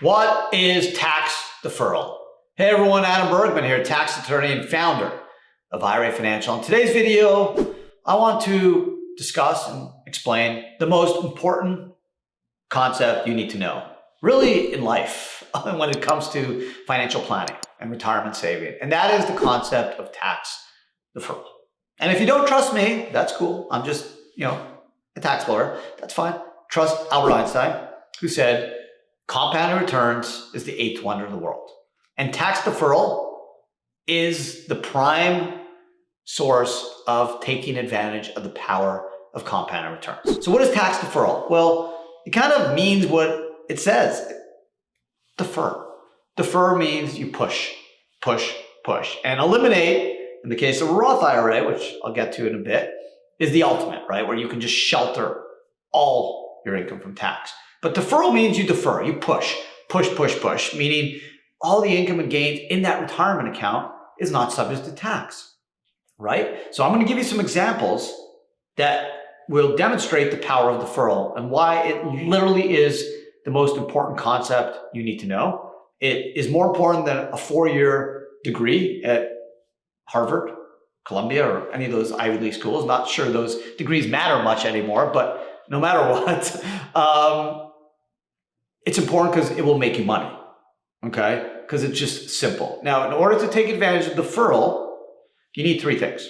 What is tax deferral? Hey everyone, Adam Bergman here, tax attorney and founder of IRA Financial. In today's video, I want to discuss and explain the most important concept you need to know, really in life, when it comes to financial planning and retirement saving. And that is the concept of tax deferral. And if you don't trust me, that's cool. I'm just, a tax lawyer. That's fine. Trust Albert Einstein, who said, compounding returns is the eighth wonder of the world. And tax deferral is the prime source of taking advantage of the power of compounding returns. So what is tax deferral? Well, it kind of means what it says. Defer. Defer means you push, push, push. And eliminate, in the case of a Roth IRA, which I'll get to in a bit, is the ultimate, right? Where you can just shelter all your income from tax. But deferral means you defer, you push, push, push, push, meaning all the income and gains in that retirement account is not subject to tax, right? So I'm going to give you some examples that will demonstrate the power of deferral and why it literally is the most important concept you need to know. It is more important than a 4-year degree at Harvard, Columbia, or any of those Ivy League schools. Not sure those degrees matter much anymore, but no matter what, it's important because it will make you money, okay? Because it's just simple. Now, in order to take advantage of deferral, you need 3 things.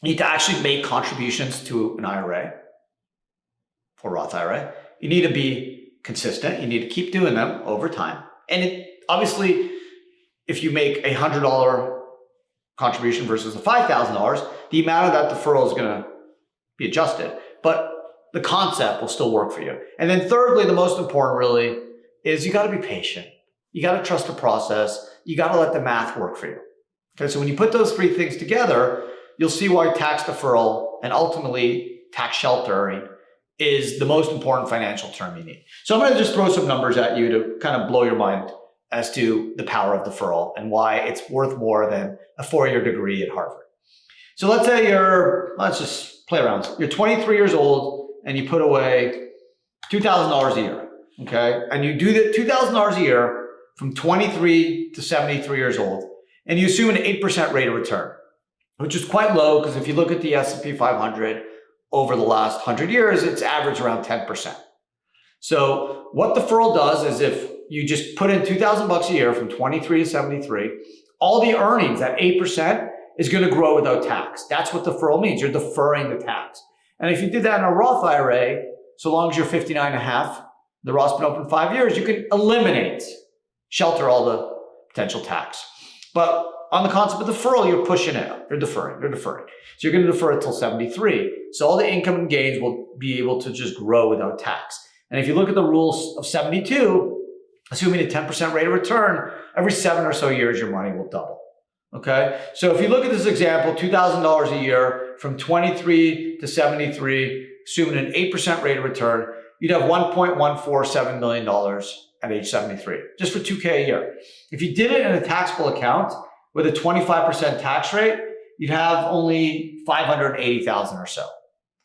You need to actually make contributions to an IRA or Roth IRA. You need to be consistent. You need to keep doing them over time. And obviously, if you make a $100 contribution versus a $5,000, the amount of that deferral is going to be adjusted. But the concept will still work for you. And then thirdly, the most important really is you got to be patient. You got to trust the process. You got to let the math work for you. Okay, so when you put those 3 things together, you'll see why tax deferral and ultimately tax sheltering is the most important financial term you need. So I'm going to just throw some numbers at you to kind of blow your mind as to the power of deferral and why it's worth more than a 4-year degree at Harvard. So let's say let's just play around. You're 23 years old and you put away $2,000 a year, okay? And you do that $2,000 a year from 23 to 73 years old, and you assume an 8% rate of return, which is quite low because if you look at the S&P 500 over the last 100 years, it's averaged around 10%. So what deferral does is if you just put in $2,000 a year from 23 to 73, all the earnings, that 8%, is going to grow without tax. That's what deferral means. You're deferring the tax. And if you did that in a Roth IRA, so long as you're 59 and a half, the Roth's been open 5 years, you can shelter all the potential tax. But on the concept of deferral, you're pushing it up. You're deferring. So you're going to defer it till 73. So all the income and gains will be able to just grow without tax. And if you look at the rules of 72, assuming a 10% rate of return, every 7 or so years, your money will double. Okay? So if you look at this example, $2,000 a year from 23 to 73, assuming an 8% rate of return, you'd have $1.147 million at age 73, just for $2K a year. If you did it in a taxable account with a 25% tax rate, you'd have only $580,000 or so.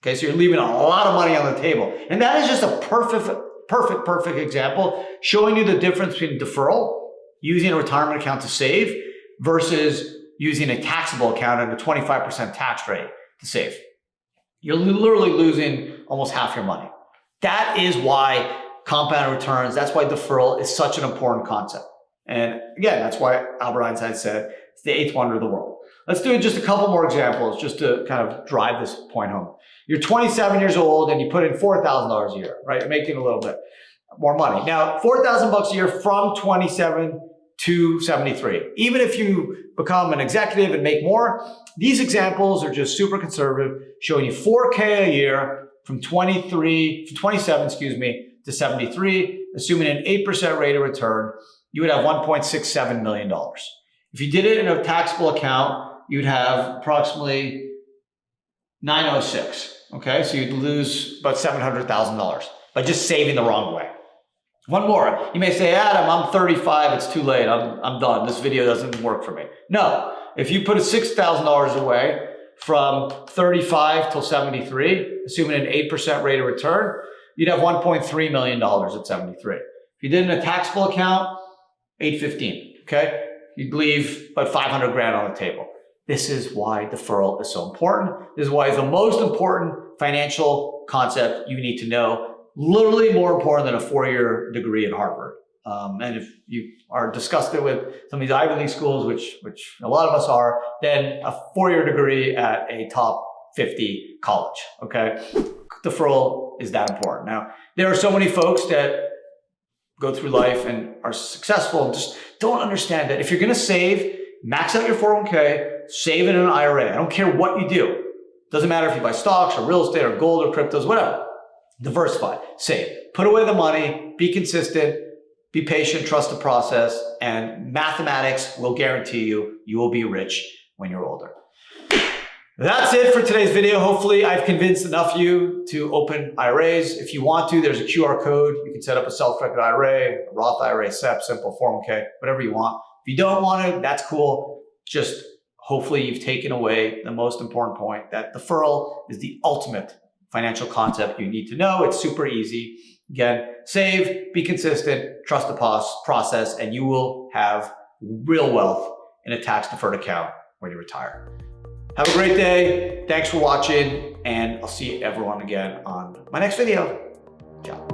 Okay, so you're leaving a lot of money on the table. And that is just a perfect example showing you the difference between deferral, using a retirement account to save, versus using a taxable account at a 25% tax rate to save. You're literally losing almost half your money. That is why compound returns, that's why deferral is such an important concept. And again, that's why Albert Einstein said it's the eighth wonder of the world. Let's do just a couple more examples just to kind of drive this point home. You're 27 years old and you put in $4,000 a year, right? You're making a little bit more money. Now, $4,000 a year from 27 to 73. Even if you become an executive and make more, these examples are just super conservative, showing you $4K a year from 27 to 73, assuming an 8% rate of return, you would have $1.67 million. If you did it in a taxable account, you'd have approximately 906. Okay, so you'd lose about $700,000 by just saving the wrong way. One more. You may say, Adam, I'm 35. It's too late. I'm done. This video doesn't work for me. No. If you put $6,000 away from 35 till 73, assuming an 8% rate of return, you'd have $1.3 million at 73. If If you did it in a taxable account, $815, okay? You'd leave about 500 grand on the table. This is why deferral is so important. This is why it's the most important financial concept you need to know. Literally more important than a 4-year degree at Harvard. And if you are disgusted with some of these Ivy League schools, which a lot of us are, then a 4-year degree at a top 50 college, okay? Deferral is that important. Now, there are so many folks that go through life and are successful and just don't understand that if you're gonna save, max out your 401k, save it in an IRA. I don't care what you do. Doesn't matter if you buy stocks or real estate or gold or cryptos, whatever. Diversify, save, put away the money, be consistent, be patient, trust the process, and mathematics will guarantee you will be rich when you're older. That's it for today's video. Hopefully I've convinced enough of you to open IRAs. If you want to, there's a QR code. You can set up a self-directed IRA, a Roth IRA, SEP, simple 401k, whatever you want. If you don't want to, that's cool. Just hopefully you've taken away the most important point, that deferral is the ultimate financial concept you need to know. It's super easy. Again, save, be consistent, trust the process, and you will have real wealth in a tax-deferred account when you retire. Have a great day. Thanks for watching, and I'll see everyone again on my next video. Ciao.